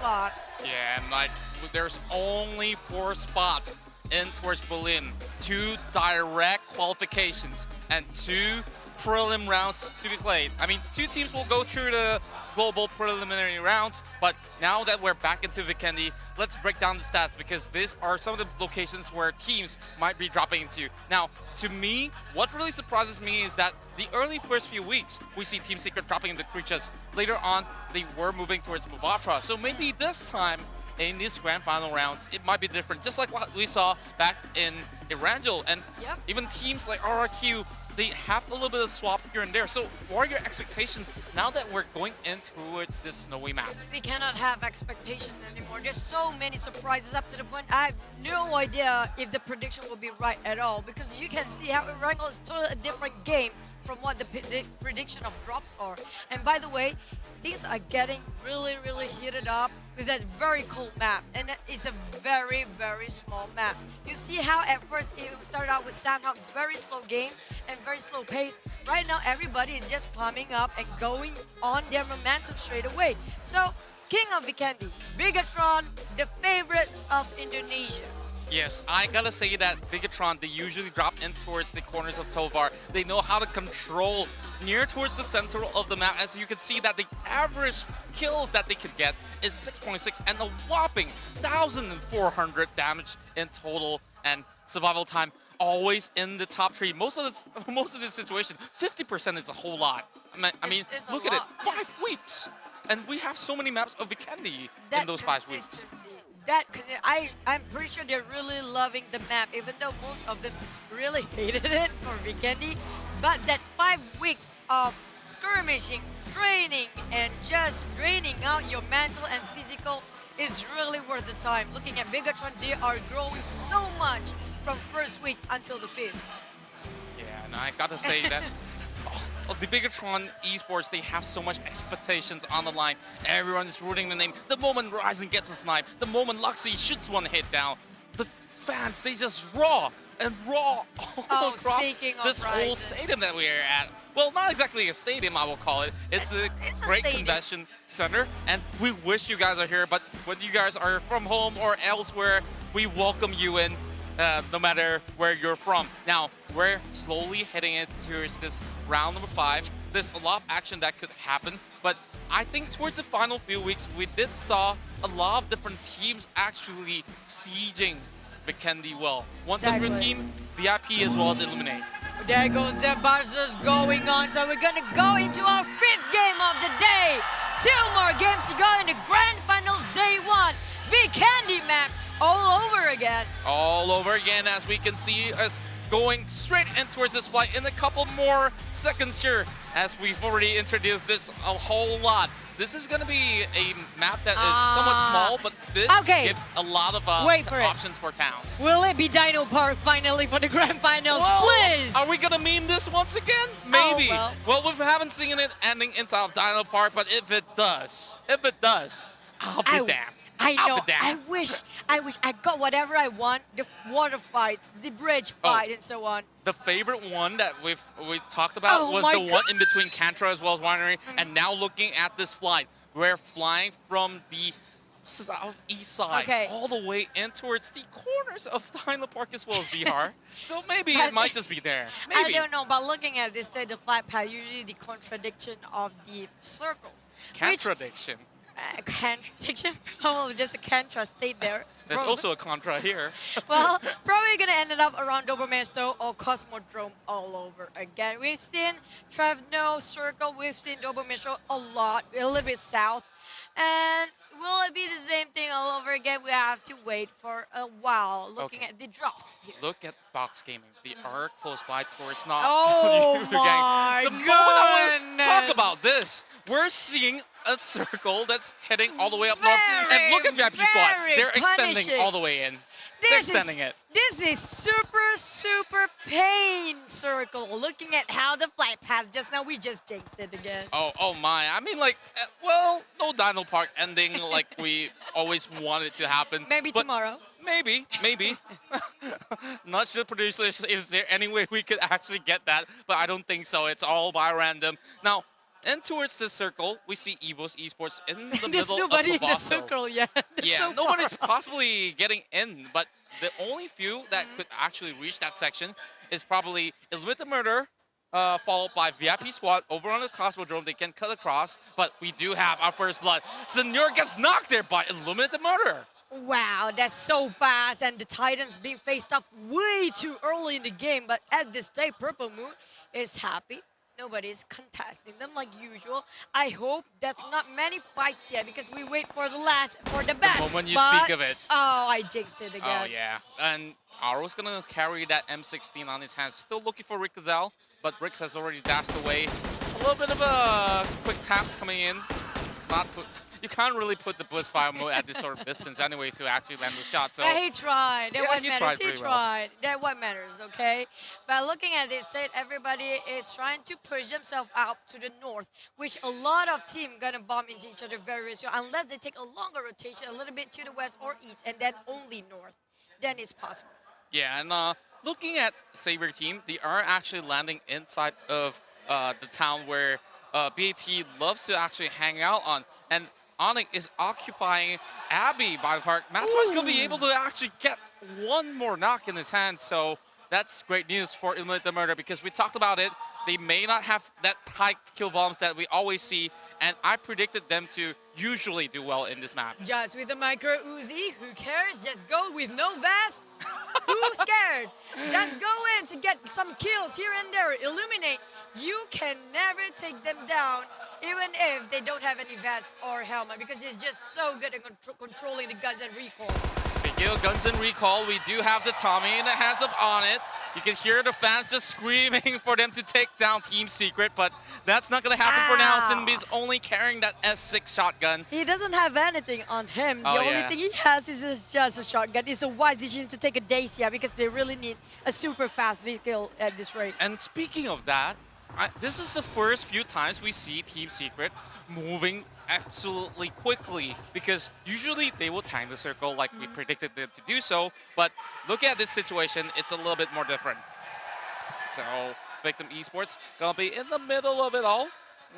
slot. Yeah, and like there's only 4 spots in towards Berlin, 2 direct qualifications, and 2 prelim rounds to be played. I mean, 2 teams will go through the global preliminary rounds, but now that we're back into Vikendi, let's break down the stats because these are some of the locations where teams might be dropping into. Now, to me, what really surprises me is that the early first few weeks, we see Team Secret dropping into Creatures. Later on, they were moving towards Mubatra. So maybe this time, in these grand final rounds, it might be different, just like what we saw back in Erangel. And even teams like RRQ, they have a little bit of swap here and there. So what are your expectations now that we're going in towards this snowy map? We cannot have expectations anymore. There's so many surprises up to the point I have no idea if the prediction will be right at all, because you can see how Erangel is totally a different game from what the prediction of drops are. And by the way, things are getting really, really heated up with that very cold map. And it's a very, very small map. You see how at first it started out with Sandhawk, very slow game and very slow pace. Right now, everybody is just climbing up and going on their momentum straight away. So, King of Vikendi, Bigatron, the favorites of Indonesia. Yes, I gotta say that Bigatron, they usually drop in towards the corners of Tovar. They know how to control near towards the center of the map. As you can see that the average kills that they could get is 6.6 and a whopping 1,400 damage in total, and survival time always in the top 3. Most of this situation, 50% is a whole lot. I mean, look at it, 5 weeks. And we have so many maps of Vikendi in those 5 weeks. Because I'm pretty sure they're really loving the map, even though most of them really hated it for Vikendi. But that 5 weeks of skirmishing, training, and just draining out your mental and physical is really worth the time. Looking at Bigatron, they are growing so much from first week until the 5th. Yeah, and I gotta say that the Bigatron esports, they have so much expectations on the line. Everyone is rooting the name. The moment Ryzen gets a snipe, the moment Luxy shoots one hit down, the fans, they just raw all across this whole stadium that we are at. Well, not exactly a stadium, I will call it. It's a great convention center, and we wish you guys are here, but when you guys are from home or elsewhere, we welcome you in. No matter where you're from. Now, we're slowly heading into this round number 5. There's a lot of action that could happen, but I think towards the final few weeks, we did saw a lot of different teams actually sieging Vikendi well. One such team, VIP as well as Illuminate. There goes the buzzers going on, so we're gonna go into our 5th game of the day. 2 more games to go in the grand finals day 1. Vikendi map. All over again. All over again, as we can see us going straight in towards this flight in a couple more seconds here, as we've already introduced this a whole lot. This is going to be a map that is somewhat small, but this gives a lot of options for towns. Will it be Dino Park finally for the grand finals, please? Are we going to meme this once again? Maybe. Well, we haven't seen it ending inside of Dino Park, but if it does, I'll be damned. I know. I wish I got whatever I want. The water fights, the bridge fight, and so on. The favorite one that we talked about was the one in between Kantra as well as Winery. And now looking at this flight, we're flying from the southeast side all the way in towards the corners of Dino Park as well as Bihar. So maybe it might just be there. Maybe. I don't know, but looking at this, the flight path, usually the contradiction of the circle. Contradiction. Contradiction? Oh, just a Contra stayed there. There's also a Contra here. Well, probably going to end up around Dobermesto or Cosmodrome all over again. We've seen Trevno Circle, we've seen Dobermesto a lot, a little bit south. And will it be the same thing all over again? We have to wait for a while looking at the drops here. Look at Box Gaming. They are close by towards not. Oh my goodness. Talk about this. We're seeing a circle that's heading all the way up north. And look at VIP Squad. They're extending all the way in. They're extending it. This is super pain circle. Looking at how the flight path just now, we just jinxed it again. Oh my. I mean, like, well, no Dino Park ending like we always wanted to happen. Maybe tomorrow. Maybe. Not sure, producers, is there any way we could actually get that? But I don't think so. It's all by random. Now, And towards this circle, we see Evo's Esports in the There's middle of nobody in the Pavaso. circle yet. They're Yeah, so nobody's far. possibly getting in, but the only few that could actually reach that section is probably Illuminate the Murder, followed by VIP Squad over on the Cosmodrome. They can cut across, but we do have our first blood. Senor gets knocked there by Illuminate the Murder. Wow, that's so fast, and the Titans being faced off way too early in the game. But at this stage, Purple Moon is happy. Nobody's contesting them like usual. I hope that's not many fights yet because we wait for the best. The moment you But- speak of it. Oh, I jinxed it again. Oh, yeah. And Aro's going to carry that M16 on his hands. Still looking for Rick Gazelle, but Rick has already dashed away. A little bit of a quick taps coming in. It's not put, you can't really put the burst fire mode at this sort of distance anyways to actually land the shot. So He tried. That Yeah, what he matters. tried He pretty well. tried. That what matters, okay? But looking at this state, everybody is trying to push themselves out to the north, which a lot of teams gonna bump into each other very soon, unless they take a longer rotation, a little bit to the west or east, and then only north. Then it's possible. yeah, and looking at Savior team, they are actually landing inside of the town where BAT loves to actually hang out on. And Onyx is occupying Abbey by the park. Mathro's going to be able to actually get one more knock in his hand. So that's great news for Illuminate the Murder because we talked about it. They may not have that high kill volumes that we always see. And I predicted them to usually do well in this map. Just with the micro Uzi, who cares? Just go with no vest. Who's scared? Just go in to get some kills here and there. Illuminate. You can never take them down, even if they don't have any vest or helmet, because it's just so good at controlling the guns and recoil. Speaking of guns and recall, we do have the Tommy in the hands of On It. You can hear the fans just screaming for them to take down Team Secret, but that's not going to happen for now. Ow. Sinbi's only carrying that S6 shotgun. He doesn't have anything on him. The Oh, only yeah. thing he has is just a shotgun. It's a wise decision to take a Dacia because they really need a super fast vehicle at this rate. And speaking of that, this is the first few times we see Team Secret moving absolutely quickly because usually they will tank the circle like we predicted them to do so, but look at this situation, it's a little bit more different. So Victim Esports gonna be in the middle of it all,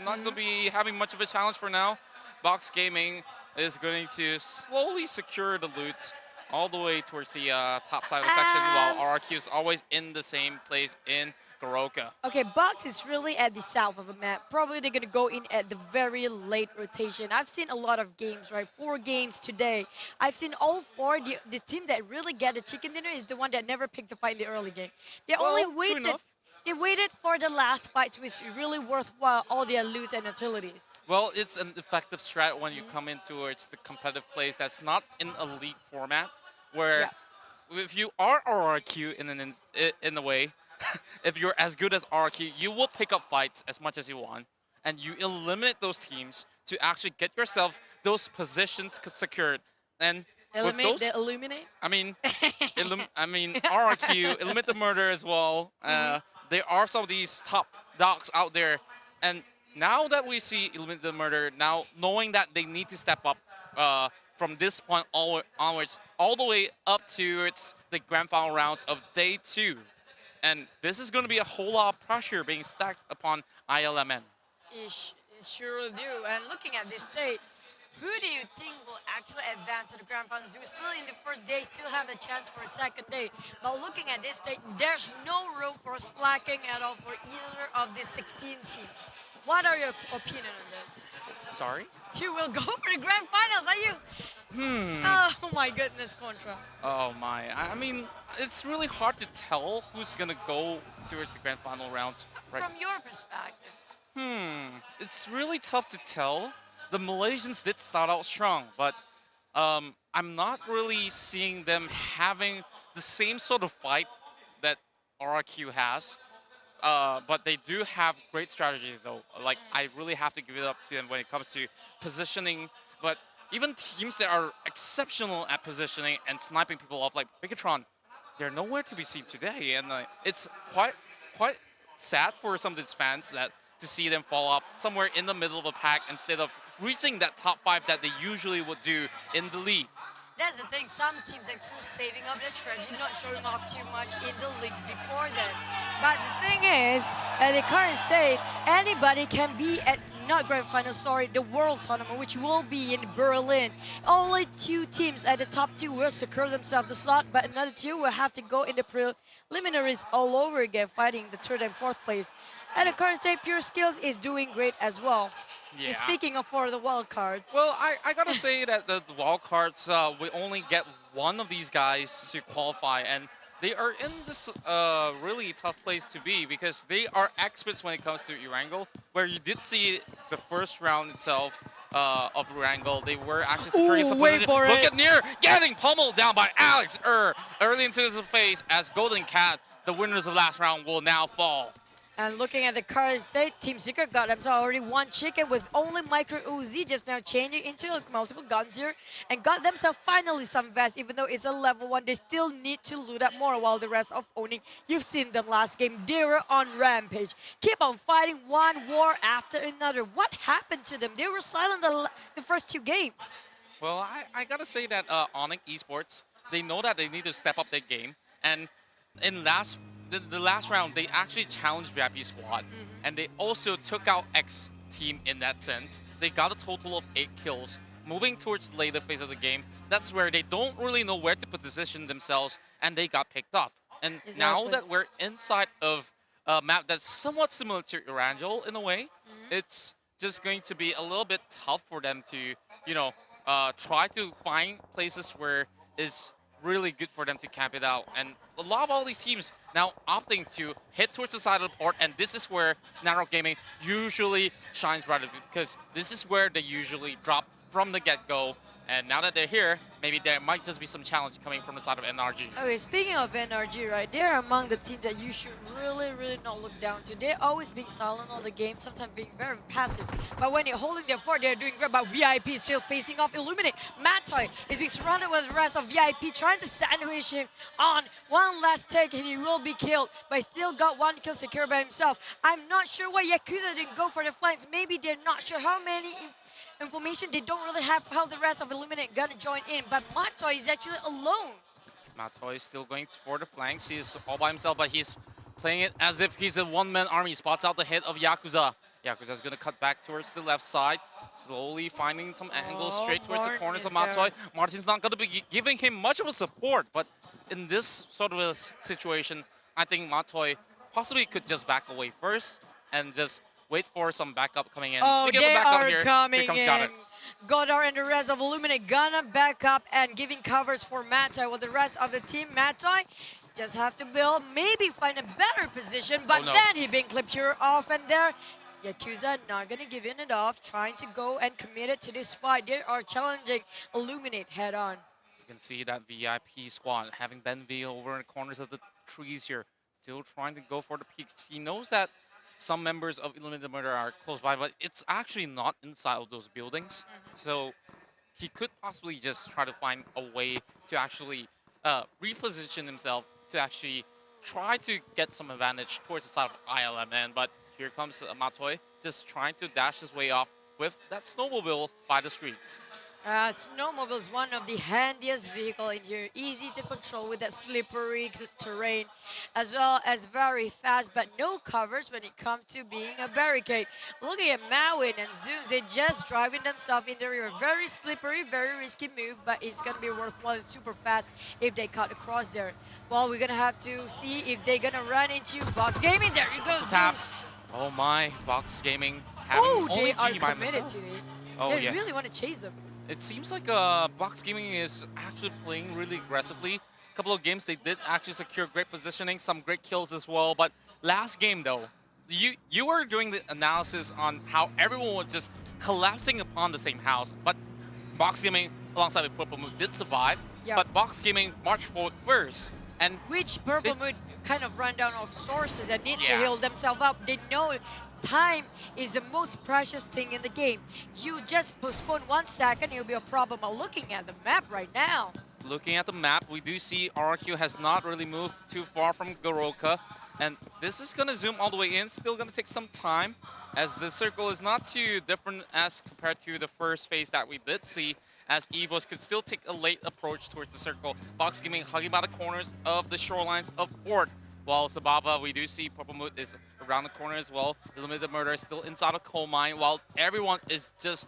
not gonna be having much of a challenge for now. Box Gaming is going to slowly secure the loot all the way towards the top side of the section, while RRQ is always in the same place in Goroka. Okay, Box is really at the south of the map. Probably they're gonna go in at the very late rotation. I've seen a lot of games, right? 4 games today. I've seen all 4. The team that really get the chicken dinner is the one that never picks a fight in the early game. They Well, only true waited. enough. They waited for the last fights, which is really worthwhile. All their loot and utilities. Well, it's an effective strat when you come in towards the competitive plays that's not in a league format, where if you are RRQ in a way, if you're as good as RRQ, you will pick up fights as much as you want, and you eliminate those teams to actually get yourself those positions secured. And with those, Illuminate? I mean, RRQ, Eliminate the Murder as well. There are some of these top dogs out there, and now that we see Eliminate the Murder, now knowing that they need to step up from this point onwards, all the way up to the grand final rounds of day 2. And this is going to be a whole lot of pressure being stacked upon ILMN. It sure do. And looking at this state, who do you think will actually advance to the grand finals? We're still in the first day, still have a chance for a second day. But looking at this state, there's no room for slacking at all for either of these 16 teams. What are your opinion on this? Sorry? You will go for the grand finals, are you? Oh my goodness, Contra. Oh my. I mean, it's really hard to tell who's going to go towards the grand final rounds. Right. From your perspective. It's really tough to tell. The Malaysians did start out strong, but I'm not really seeing them having the same sort of fight that RRQ has. But they do have great strategies, though. Like, I really have to give it up to them when it comes to positioning. But even teams that are exceptional at positioning and sniping people off, like Bigatron, they're nowhere to be seen today. And it's quite sad for some of these fans to see them fall off somewhere in the middle of a pack instead of reaching that top 5 that they usually would do in the league. That's the thing, some teams actually saving up their strategy, not showing off too much in the league before then. But the thing is, at the current state, anybody can be at not grand final, sorry, the World Tournament, which will be in Berlin. Only 2 teams at the top 2 will secure themselves the slot, but another 2 will have to go in the preliminaries all over again, fighting the 3rd and 4th place. And the current state, Pure Skills is doing great as well. Yeah. Speaking of for the wild cards. Well, I gotta say that the wild cards, we only get one of these guys to qualify, and they are in this really tough place to be because they are experts when it comes to Erangel, where you did see the first round itself of Erangel. They were actually securing some wait position. for Look it. at Nier getting pummeled down by Alex early into his face as Golden Cat, the winners of last round, will now fall. And looking at the current state, Team Secret got themselves already 1 chicken with only Micro Uzi just now changing into multiple guns here and got themselves finally some vests. Even though it's a level 1, they still need to loot up more while the rest of owning, you've seen them last game, they were on rampage. Keep on fighting one war after another. What happened to them? They were silent the first 2 games. Well, I gotta say that Onyx Esports, they know that they need to step up their game, and in the last round, they actually challenged VIP Squad, and they also took out X Team in that sense. They got a total of 8 kills. Moving towards the later phase of the game, that's where they don't really know where to position themselves, and they got picked off. And now that we're inside of a map that's somewhat similar to Erangel in a way, it's just going to be a little bit tough for them to, you know, try to find places where is really good for them to camp it out. And a lot of all these teams now opting to head towards the side of the port, and this is where Narrow Gaming usually shines brighter because this is where they usually drop from the get-go. And now that they're here, maybe there might just be some challenge coming from the side of NRG. Okay, speaking of NRG, right, they're among the teams that you should really not look down to. They're always being silent on the game, sometimes being very passive. But when they're holding their fort, they're doing great. But VIP is still facing off Illuminate. Matoy is being surrounded with the rest of VIP, trying to sandwich him on one last take, and he will be killed. But he still got 1 kill secured by himself. I'm not sure why Yakuza didn't go for the flanks. Maybe they're not sure how many information they don't really have how the rest of Illuminate gonna join in, but Matoy is actually alone. Matoy is still going for the flanks. He's all by himself, but he's playing it as if he's a one-man army. Spots out the hit of Yakuza. Yakuza's gonna cut back towards the left side, slowly finding some angles straight towards the corners of Matoy. Martin's not gonna be giving him much of a support, but in this sort of a situation, I think Matoy possibly could just back away first and just wait for some backup coming in. Oh, they are coming Here comes in. Goddard. Goddard and the rest of Illuminate gonna back up and giving covers for Matoy. While the rest of the team, Matoy, just have to build, maybe find a better position, but then he being clipped here off and there. Yakuza not gonna give in it off, trying to go and commit it to this fight. They are challenging Illuminate head on. You can see that VIP squad having Ben V over in the corners of the trees here, still trying to go for the peaks. He knows that some members of Illuminated Murder are close by, but it's actually not inside of those buildings. So he could possibly just try to find a way to actually reposition himself to actually try to get some advantage towards the side of ILMN. But here comes Matoy, just trying to dash his way off with that snowmobile by the streets. Snowmobile is one of the handiest vehicle in here, easy to control with that slippery terrain, as well as very fast, but no covers when it comes to being a barricade. Looking at Mawin and Zooms, they're just driving themselves in the rear. Very slippery, very risky move, but it's gonna be worthwhile super fast if they cut across there. Well, we're gonna have to see if they're gonna run into Box Gaming. There you go, Taps. Oh my, Box Gaming having only they are G by committed himself. to it. Oh, They yeah. really want to chase them. It seems like Box Gaming is actually playing really aggressively. A couple of games they did actually secure great positioning, some great kills as well. But last game though, you were doing the analysis on how everyone was just collapsing upon the same house. But Box Gaming alongside with Purple Moon did survive. Yeah. But Box Gaming marched forward first. And Which Purple Moon kind of run down of sources and need to Yeah. heal themselves up. They know time is the most precious thing in the game. You just postpone 1 second, it'll be a problem. But looking at the map right now, looking at the map, we do see RQ has not really moved too far from Goroka. And this is going to zoom all the way in, still going to take some time, as the circle is not too different as compared to the first phase that we did see, as Evos could still take a late approach towards the circle. Box Gaming hugging by the corners of the shorelines of Port. While Sababa, we do see Purple Moon is around the corner as well. Illuminated Murder is still inside of coal mine, while everyone is just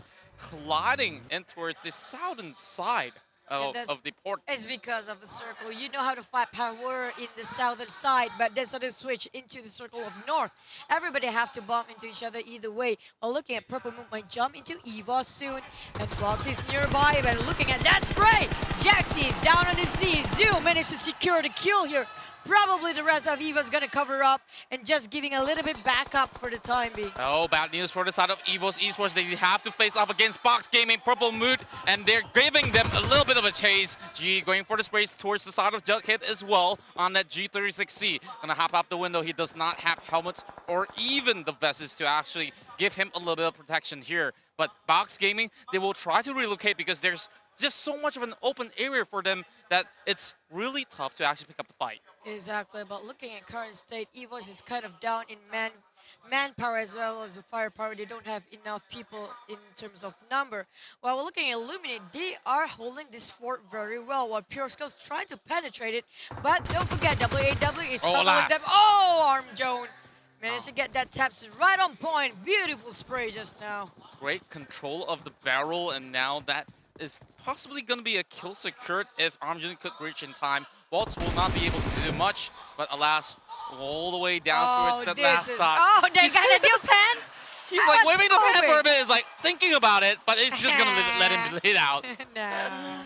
colliding in towards the southern side of the port. It's because of the circle. You know how to fight power in the southern side, but then suddenly switch into the circle of north. Everybody have to bump into each other either way. While looking at Purple Moon might jump into Eva soon, and Fox is nearby. But looking at that spray, Jaxi is down on his knees. Zhu managed to secure the kill here. Probably the rest of Eva's gonna cover up and just giving a little bit back up for the time being. Oh, bad news for the side of Evo's Esports. They have to face off against Box Gaming, Purple Mood, and they're giving them a little bit of a chase. G going for the sprays towards the side of Jughead as well on that G36C. Gonna hop out the window. He does not have helmets or even the vests to actually give him a little bit of protection here. But Box Gaming, they will try to relocate because there's just so much of an open area for them that it's really tough to actually pick up the fight. Exactly, but looking at current state, EVOS is kind of down in manpower as well as the firepower. They don't have enough people in terms of number. While we're looking at Illuminate, they are holding this fort very well, while Pure Skills try to penetrate it. But don't forget, WAW is covering them. Oh, Arm Joan managed to get that taps right on point. Beautiful spray just now. Great control of the barrel, and now that is possibly going to be a kill secured if Armjun could reach in time. Waltz will not be able to do much, but alas, all the way down towards that last stop. Oh, they got a new pen? He's like waving the pen for a bit, is like thinking about it, but it's just going to let him hit out. No.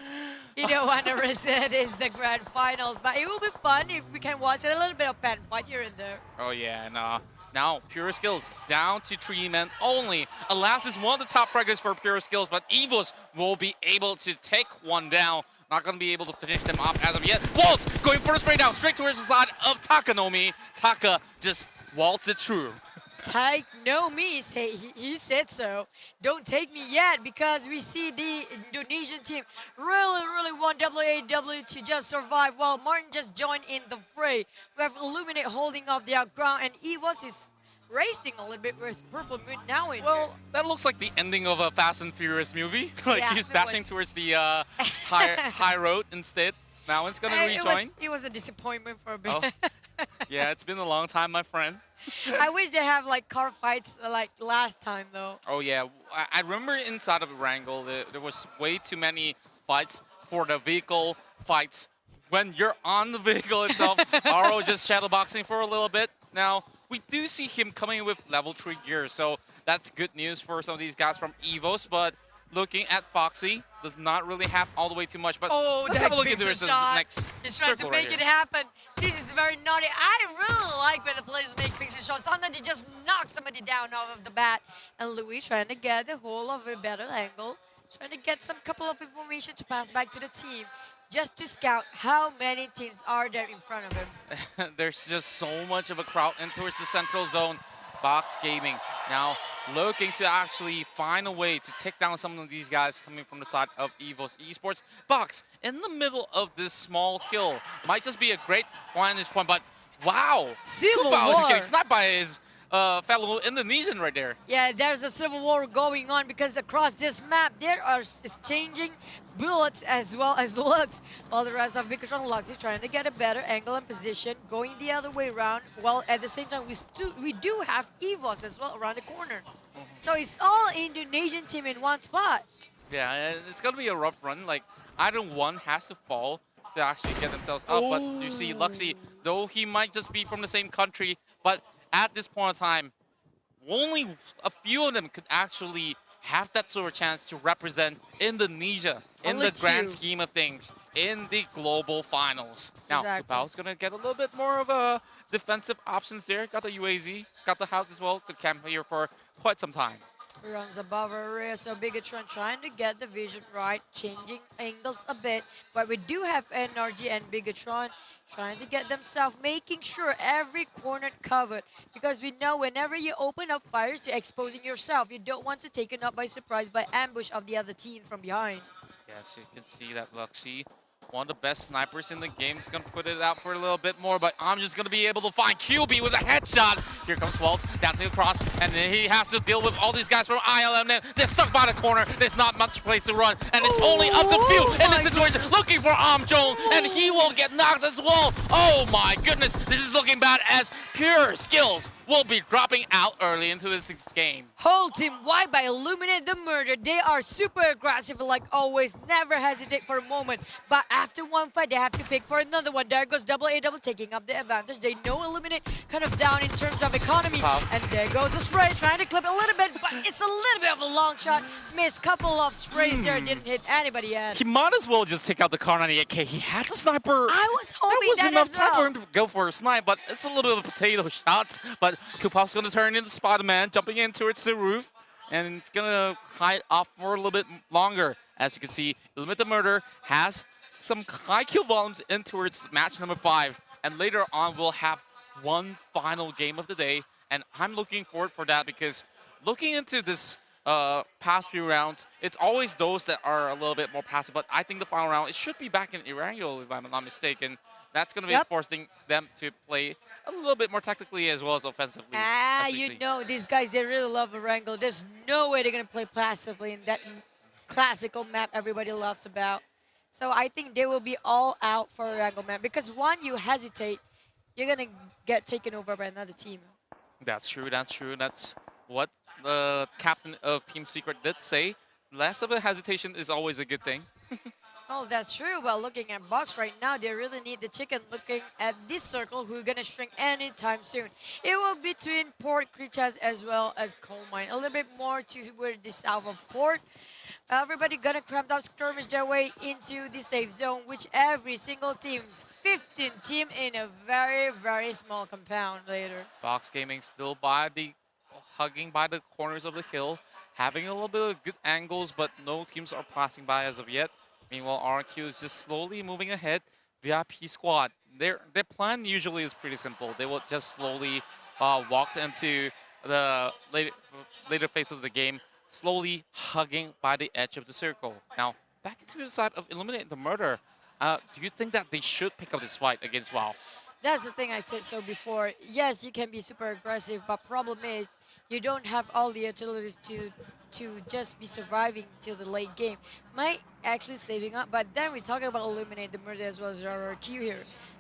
You don't want to risk it. It's the grand finals, but it will be fun if we can watch a little bit of pen fight here and there. Oh yeah, and now Pure Skills down to 3 men only. Alas is one of the top fraggers for Pure Skills, but Evos will be able to take one down. Not going to be able to finish them off as of yet. Waltz going for a spray down straight towards the side of Takanomi. Taka just waltz it through. Take no me, he said so. Don't take me yet, because we see the Indonesian team really want WAW to just survive, while Martin just joined in the fray. We have Illuminate holding off the outground, and Evos is racing a little bit with Purple Moon now in. Well, that looks like the ending of a Fast and Furious movie. Like yeah, he's dashing towards the high road instead. Now it's gonna rejoin. It was a disappointment for a bit. Oh. Yeah, it's been a long time, my friend. I wish they have like car fights like last time though. Oh yeah, I remember inside of Wrangle there was way too many fights for the vehicle fights. When you're on the vehicle itself, Aro just shadowboxing for a little bit. Now, we do see him coming with level 3 gear, so that's good news for some of these guys from EVOS, but looking at Foxy, does not really have all the way too much, but let's have a look at the next He's trying to make it happen. This is very naughty. I really like when the players make pixel shots. Sometimes you just knock somebody down off of the bat. And Louis trying to get the whole of a better angle, trying to get some couple of information to pass back to the team, just to scout how many teams are there in front of him. There's just so much of a crowd in towards the central zone. Box Gaming now looking to actually find a way to take down some of these guys coming from the side of EVOS Esports. Box in the middle of this small hill might just be a great vantage point, but wow! Civil Kupao War is getting sniped by his fellow Indonesian right there. Yeah, there's a civil war going on because across this map there are exchanging bullets as well as looks. While the rest of Bickerson Lux is trying to get a better angle and position, going the other way around. While at the same time we do have EVOS as well around the corner. So it's all Indonesian team in one spot. Yeah, it's gonna be a rough run. Like either one has to fall to actually get themselves up. But you see Luxy, though he might just be from the same country, but at this point in time, only a few of them could actually have that sort of chance to represent Indonesia in the grand scheme of things in the global finals. Now, Kupao's going to get a little bit more of a defensive options there. Got the UAZ, got the house as well. Could camp here for quite some time. Runs above our rear, so Bigatron trying to get the vision right, changing angles a bit. But we do have NRG and Bigatron trying to get themselves, making sure every corner covered. Because we know whenever you open up fires, you're exposing yourself. You don't want to be taken up by surprise by ambush of the other team from behind. Yes, you can see that Luxy, one of the best snipers in the game, is going to put it out for a little bit more, but I'm just going to be able to find QB with a headshot. Here comes Waltz, dancing across, and then he has to deal with all these guys from ILM. They're stuck by the corner. There's not much place to run, and it's only up to Few in this situation, looking for Armjong, and he will get knocked as well. Oh my goodness, this is looking bad as Pure Skills will be dropping out early into the 6th game. Whole team wiped by Illuminate the Murder. They are super aggressive like always, never hesitate for a moment. But after one fight, they have to pick for another one. There goes Double A Double taking up the advantage. They know Illuminate kind of down in terms of economy. Wow. And there goes the spray, trying to clip a little bit, but it's a little bit of a long shot. Missed couple of sprays there, didn't hit anybody yet. He might as well just take out the Car 98K. He had the sniper. I was hoping That was that enough as time well. for him to go for a snipe, but it's a little bit of a potato shot. But Kupop's going to turn into Spider-Man, jumping in towards the roof, and it's going to hide off for a little bit longer. As you can see, Illuminate the Murder has some high kill volumes in towards match number 5, and later on we'll have one final game of the day, and I'm looking forward for that because looking into this past few rounds, it's always those that are a little bit more passive, but I think the final round, it should be back in Erangel, if I'm not mistaken. That's going to be forcing them to play a little bit more tactically as well as offensively. as we You see. know, these guys, they really love Erangel. There's no way they're going to play passively in that classical map everybody loves about. So I think they will be all out for Erangel map because one, you hesitate, you're going to get taken over by another team. That's true, that's true. That's what the captain of Team Secret did say. Less of a hesitation is always a good thing. Oh, that's true. But looking at Box right now, they really need the chicken. Looking at this circle, who's going to shrink anytime soon. It will be between Port, Krichas, as well as Coal Mine. A little bit more toward the south of Port. Everybody going to cramp down, skirmish their way into the safe zone, which every single team, 15 team in a very, very small compound later. Box Gaming still by the hugging by the corners of the hill, having a little bit of good angles, but no teams are passing by as of yet. Meanwhile, RQ is just slowly moving ahead. VIP squad, their plan usually is pretty simple. They will just slowly walk into the later phase of the game, slowly hugging by the edge of the circle. Now, back into the side of Illuminate the Murder. Do you think that they should pick up this fight against WoW? That's the thing I said so before. Yes, you can be super aggressive, but problem is you don't have all the utilities to just be surviving till the late game. Might actually saving up, but then we're talking about Illuminate the Murder as well as RRQ here.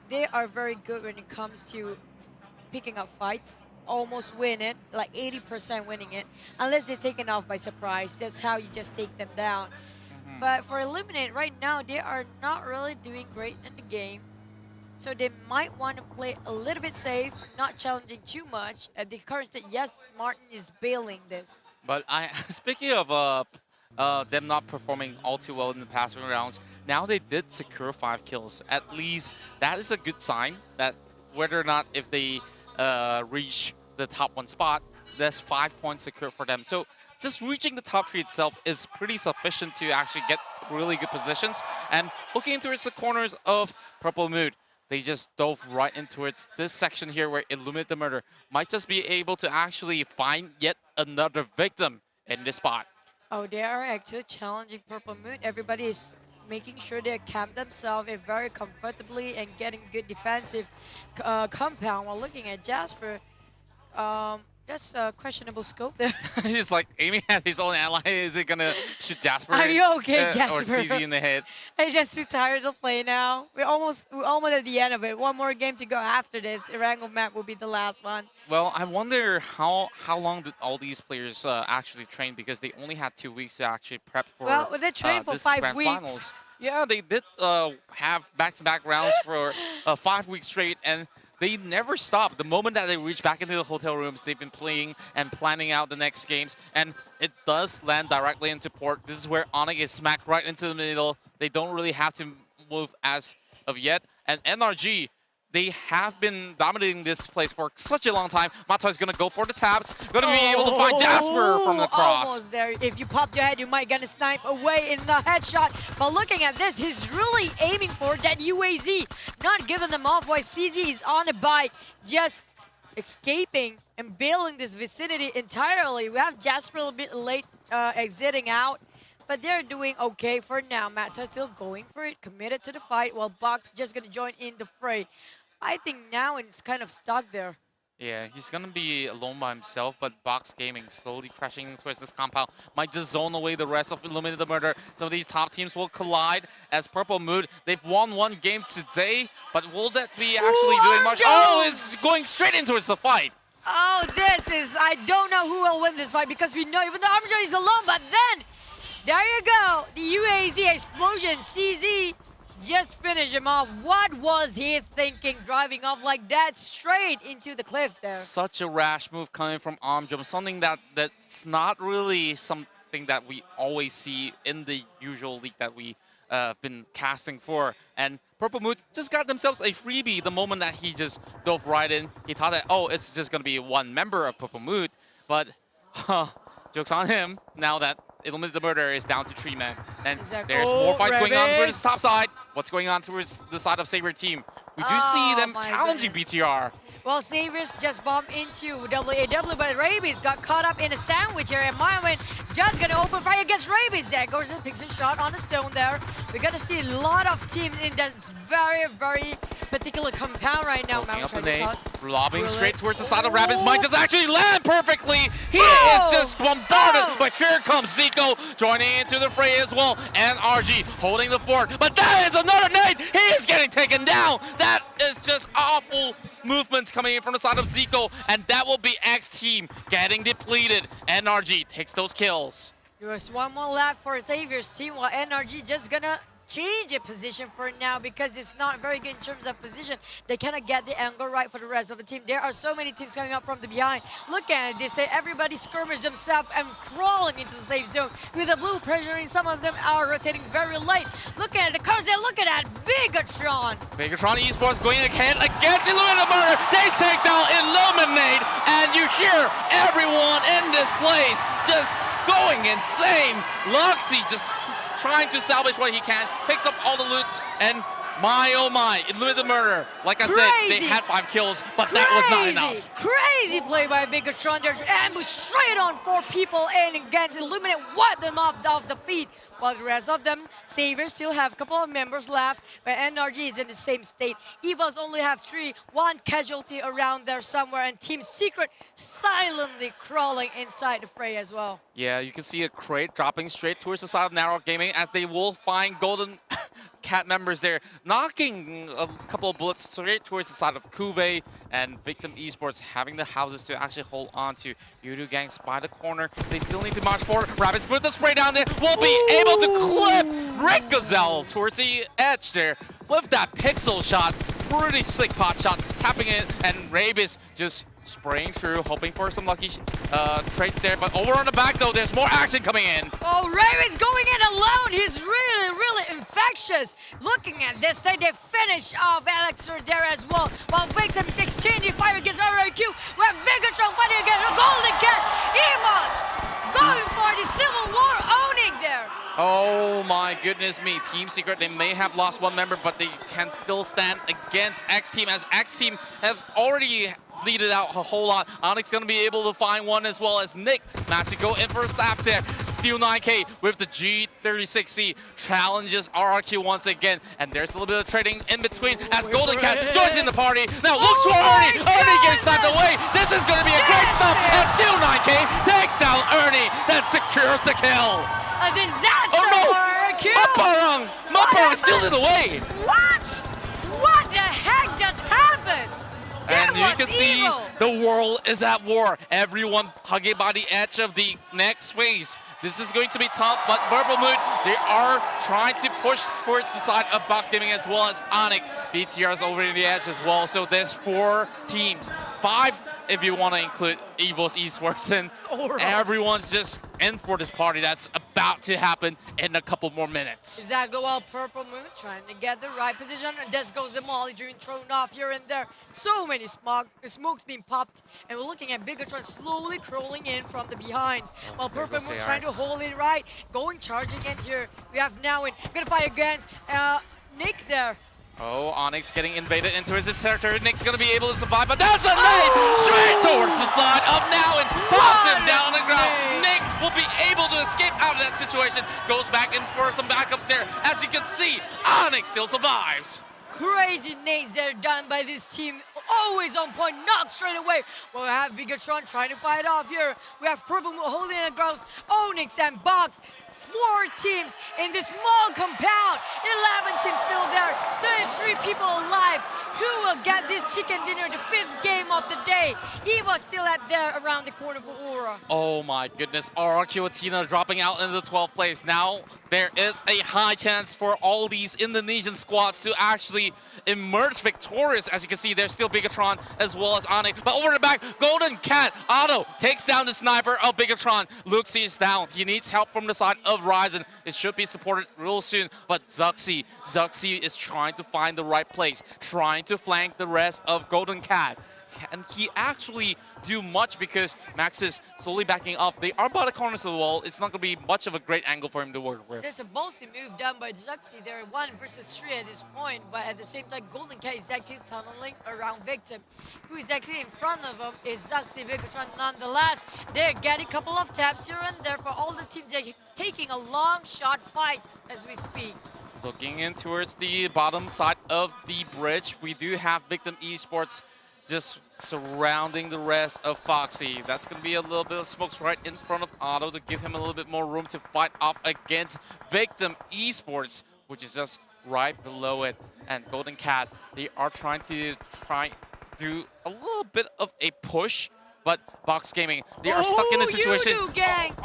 They are very good when it comes to picking up fights, almost win it, like 80% winning it, unless they're taken off by surprise. That's how you just take them down. But for Illuminate right now, they are not really doing great in the game. So they might want to play a little bit safe, not challenging too much. At the current state, yes, Martin is bailing this. But speaking of them not performing all too well in the past few rounds, now they did secure 5 kills. At least that is a good sign that whether or not if they reach the top 1 spot, there's 5 points secured for them. So just reaching the top 3 itself is pretty sufficient to actually get really good positions. And looking towards the corners of Purple Mood, they just dove right into this section here where Illuminate the Murder might just be able to actually find yet another victim in this spot. Oh, they are actually challenging Purple Moon. Everybody is making sure they camp themselves in very comfortably and getting good defensive compound. While looking at Jasper, that's a questionable scope there. He's like aiming at his own ally. Is it gonna shoot Jasper? Are you okay, Or Jasper? CZ in the head? I'm just too tired to play now. We're almost at the end of it. One more game to go after this. Erangel map will be the last one. Well, I wonder how long did all these players actually train, because they only had 2 weeks to actually prep for Well, they trained for this 5 grand weeks. finals. Yeah, they did have back-to-back rounds for 5 weeks straight, and they never stopped. The moment that they reach back into the hotel rooms, they've been playing and planning out the next games, and it does land directly into Port. This is where Onyx is smacked right into the middle. They don't really have to move as of yet, and NRG, they have been dominating this place for such a long time. Mata is going to go for the taps, going to be able to find Jasper from the cross. Almost there. If you popped your head, you might get a snipe away in the headshot. But looking at this, he's really aiming for that UAZ. Not giving them off while CZ is on a bike, just escaping and bailing this vicinity entirely. We have Jasper a little bit late exiting out, but they're doing okay for now. Mata still going for it, committed to the fight, while Box just going to join in the fray. I think now it's kind of stuck there. Yeah, he's going to be alone by himself, but Box Gaming slowly crashing towards this compound. Might just zone away the rest of Illuminate the Murder. Some of these top teams will collide as Purple Mood. They've won 1 game today, but will that be actually doing much? Oh, it's going straight into the fight. Oh, I don't know who will win this fight because we know even though Armstrong is alone, but then, there you go, the UAZ explosion, CZ just finished him off. What was he thinking, driving off like that straight into the cliff there? Such a rash move coming from Armstrong, something that's not really something that we always see in the usual league that we been casting for. And Purple Mood just got themselves a freebie the moment that he just dove right in. He thought that, oh, it's just going to be one member of Purple Mood, but joke's on him now that Eliminate the Murder is down to 3 men. And there's more fights going on towards the top side. What's going on towards the side of Saber team? We do see them challenging BTR. Well, Saviors just bumped into WAW, but Rabies got caught up in a sandwich here. And Marwin just gonna open fire against Rabies. There goes the PicsArt shot on the stone there. We're gonna see a lot of teams in this very, very particular compound right now. Opening up the nade, lobbing straight towards the side of Rabbits. Might just actually land perfectly. He is just bombarded, but here comes Zico joining into the fray as well. And RG holding the fort, but that is another nade. He is getting taken down. That is just awful movements coming in from the side of Zico, and that will be X team getting depleted. NRG takes those kills. There's one more left for Xavier's team, while NRG just gonna change a position for now because it's not very good in terms of position. They cannot get the angle right for the rest of the team. There are so many teams coming up from the behind. Look at this, everybody skirmish themselves and crawling into the safe zone with the blue pressuring. Some of them are rotating very late. Look at the cars there, look at that, Bigatron. Bigatron Esports going ahead against Illuminate Murder. They take down Illuminate, and you hear everyone in this place just going insane. Luxy just trying to salvage what he can, picks up all the loots, and my oh my, Illuminate the Murder. Like I said, they had 5 kills, but that was not enough. Crazy play by Bigatron there to ambush straight on 4 people in against Illuminate, wipe them off the feet. While the rest of them, Saviors still have a couple of members left, but NRG is in the same state. Evas only have 3, 1 casualty around there somewhere, and Team Secret silently crawling inside the fray as well. Yeah, you can see a crate dropping straight towards the side of Narrow Gaming as they will find Golden Cat members there, knocking a couple of bullets straight towards the side of Kuve, and Victim Esports having the houses to actually hold on to Yudu Gangs by the corner. They still need to march forward. Rabbits with the spray down there will be able to clip Rick Gazelle towards the edge there with that pixel shot. Pretty sick pot shots, tapping it, and Rabies just spraying through, hoping for some lucky traits there. But over on the back though, there's more action coming in. Oh, Raven's going in alone. He's really, really infectious. Looking at this, they finish off Elixir there as well. While Victim exchanging fire against RRQ, where Bigatron fighting against a Golden Cat. Emos going for the Civil War owning there. Oh my goodness me, Team Secret, they may have lost 1 member, but they can still stand against X Team, as X Team has already bleeded out a whole lot. Onyx gonna be able to find one, as well as Nick managed to go in for a slap tip. Steal 9K with the G36C challenges RRQ once again, and there's a little bit of trading in between as Golden Cat joins in the party. Now looks for Ernie. Ernie gets snapped away. This is gonna be a great stop as Steal 9K takes down Ernie. That secures the kill. A disaster for RRQ. Mupparang is still in the way. What? What the heck just happened? And you can see the world is at war. Everyone hugging by the edge of the next phase. This is going to be tough, but Purple Mood, they are trying to push towards the side of Box Gaming as well as Onyx. BTR is over in the edge as well, so there's 4 teams. 5 if you want to include Evo's Esports, and everyone's just in for this party that's about to happen in a couple more minutes. Exactly, well, Purple Moon trying to get the right position, and there goes the Molly being thrown off here and there. So many smokes being popped, and we're looking at Bigatron slowly crawling in from the behinds, while Purple Moon trying to hold it right, charging in here. We have now gonna fight against Nick there. Oh, Onyx getting invaded into his territory. Nick's gonna be able to survive, but that's a nade straight towards the side of Now and pops him down on the ground. Nick will be able to escape out of that situation. Goes back in for some backups there. As you can see, Onyx still survives. Crazy nades that are done by this team. Always on point, knocked straight away. Well, we have Bigatron trying to fight off here. We have Purple Moon holding the ground. Onyx and Box. 4 teams in this small compound. 11 teams still there. 33 people alive. Who will get this chicken dinner, the 5th game of the day? Eva's still at there around the corner for Aura. Oh my goodness, Arakiwatina dropping out into the 12th place. Now there is a high chance for all these Indonesian squads to actually emerge victorious. As you can see, there's still Bigatron as well as Onyx. But over the back, Golden Cat, Otto takes down the sniper of Bigatron. Luxie is down. He needs help from the side of Ryzen. It should be supported real soon. But Zuxi is trying to find the right place, trying to flank the rest of Golden Cat. Can he actually do much because Max is slowly backing off? They are by the corners of the wall. It's not going to be much of a great angle for him to work with. It's a ballsy move done by Zuxi. They're 1 versus 3 at this point, but at the same time, Golden Cat is actually tunneling around Victim. Who is actually in front of him is Zuxi Bigatron. Nonetheless, they're getting a couple of taps here and there for all the teams. They're taking a long shot fight as we speak. Looking in towards the bottom side of the bridge, we do have Victim Esports just surrounding the rest of Foxy. That's going to be a little bit of smokes right in front of Otto to give him a little bit more room to fight off against Victim Esports, which is just right below it. And Golden Cat, they are trying to do a little bit of a push, but Box Gaming, they are stuck in a situation. You do, gang.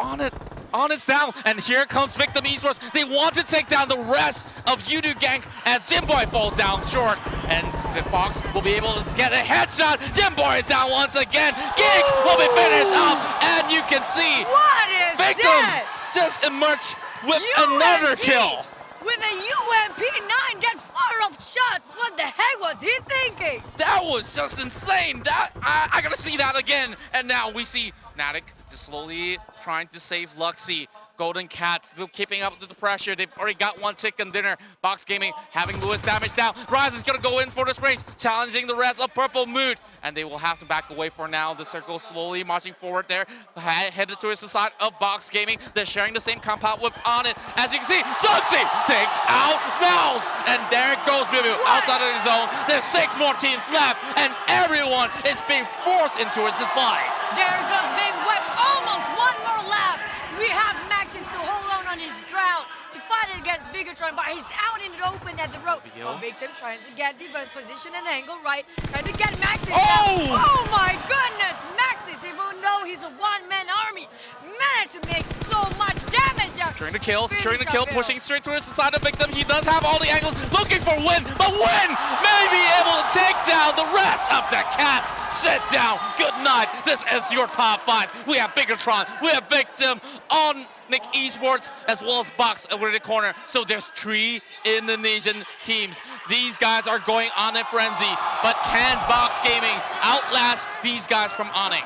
On it's down, and here comes Victim Esports. They want to take down the rest of Yudu Gang as Jimboy falls down short. And Fox will be able to get a headshot. Jimboy is down once again. Geek will be finished off, and you can see what is Victim that? just emerge with another kill. With a UMP9 that far off shots. What the heck was he thinking? That was just insane. I gotta see that again. And now we see Fnatic just slowly trying to save Luxie. Golden Cat still keeping up with the pressure. They've already got 1 chicken dinner. Box Gaming having Lewis damage down. Rise is going to go in for this race, challenging the rest of Purple Mood. And they will have to back away for now. The circle slowly marching forward there. Headed towards the side of Box Gaming. They're sharing the same compound with On It. As you can see, Zuxi takes out Mouse. And there it goes, Bibu, outside of the zone. There's 6 more teams left. And everyone is being forced into this fight. There goes Big Whip. Almost 1 more left. We have Maxis to hold on his ground to fight against Bigatron, but he's out in the open at the road. Oh, Victim trying to get the position and angle right, trying to get Maxis down. Oh my goodness, Maxis, even though he's a 1-man army, managed to make so much damage there. Securing the kill, pushing straight towards the side of Victim. He does have all the angles, looking for Win, but Win may be able to take down the rest of the Cats. Sit down, good night. This is your top 5. We have Bigatron, we have Victim, on Nick Esports, as well as Box over the corner. So there's 3 Indonesian teams. These guys are going on a frenzy, but can Box Gaming outlast these guys from Onyx?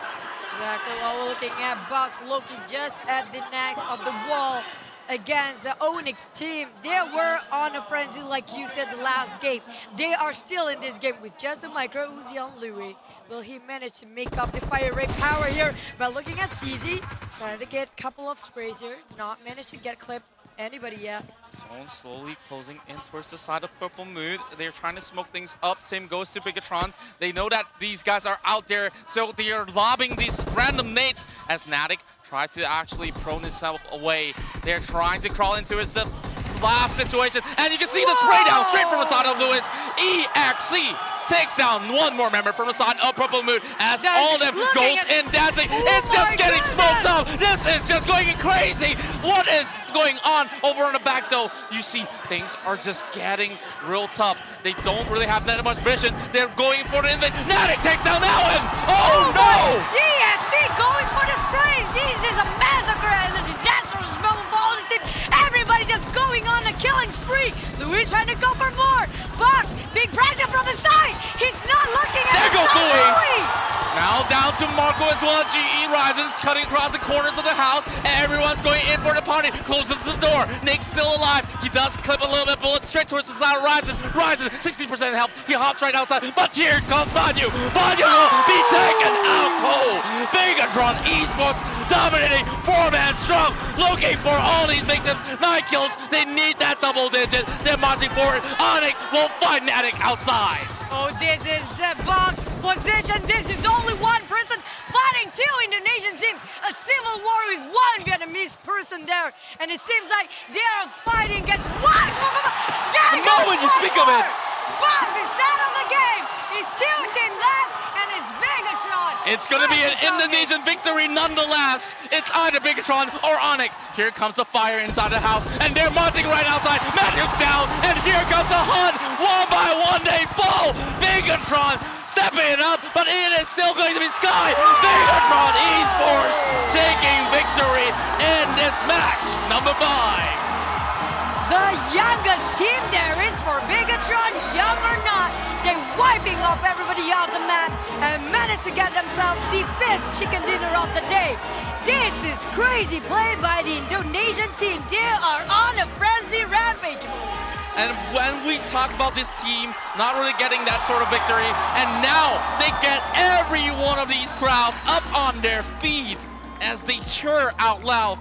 Exactly what we're looking at. Box Loki just at the next of the wall against the Onyx team. They were on a frenzy, like you said, the last game. They are still in this game with just a micro Uzi on Louis. Will he manage to make up the fire rate power here? But looking at CZ, trying to get a couple of sprays here. Not managed to get clipped anybody yet. Zone slowly closing in towards the side of Purple Mood. They're trying to smoke things up. Same goes to Bigatron. They know that these guys are out there, so they are lobbing these random nades as Fnatic tries to actually prone himself away. They're trying to crawl into his last situation, and you can see the spray down straight from the side of Lewis. EXC takes down 1 more member from the side of Purple Mood as all of them goes in dancing. It's just getting smoked up. This is just going crazy. What is going on over on the back though? You see things are just getting real tough. They don't really have that much vision. They're going for the invade. Fnatic takes down that one. Oh no! CSC going for the sprays. This is a massacre and a disastrous moment for all the team. Everybody just going on a killing spree. Louis trying to go for more. Buck, big pressure from the side. He's not looking at There goes Louis. Now down to Marco as well. GE Rises cutting across the corners of the house. Everyone's going in for the party. Closes the door. Nick's still alive. He does clip a little bit bullet straight towards the side of Ryzen. Ryzen, 60% health. He hops right outside. But here comes Vanyu. Vanyu will be taken out cold. Bigatron Esports dominating 4-man strong. Looking for all these victims. 9 kills. They need that double digit. They're marching forward. Onyx will find Fnatic outside. Oh, this is the box position. This is only 1 person fighting 2 Indonesian teams. A civil war with 1 Vietnamese person there. And it seems like they are fighting against one. The moment you speak of it. Box is out of the game. It's going to be an Indonesian victory nonetheless. It's either Bigatron or Onyx. Here comes the fire inside the house, and they're marching right outside. Matthew's down, and here comes the hunt. One by one, they fall. Bigatron stepping it up, but it is still going to be Sky. Bigatron Esports taking victory in this match. Number 5. The youngest team there is for Bigatron, young or not. They're wiping off everybody off the map and managed to get themselves the 5th chicken dinner of the day. This is crazy play by the Indonesian team. They are on a frenzy rampage. And when we talk about this team not really getting that sort of victory, and now they get every one of these crowds up on their feet as they cheer out loud.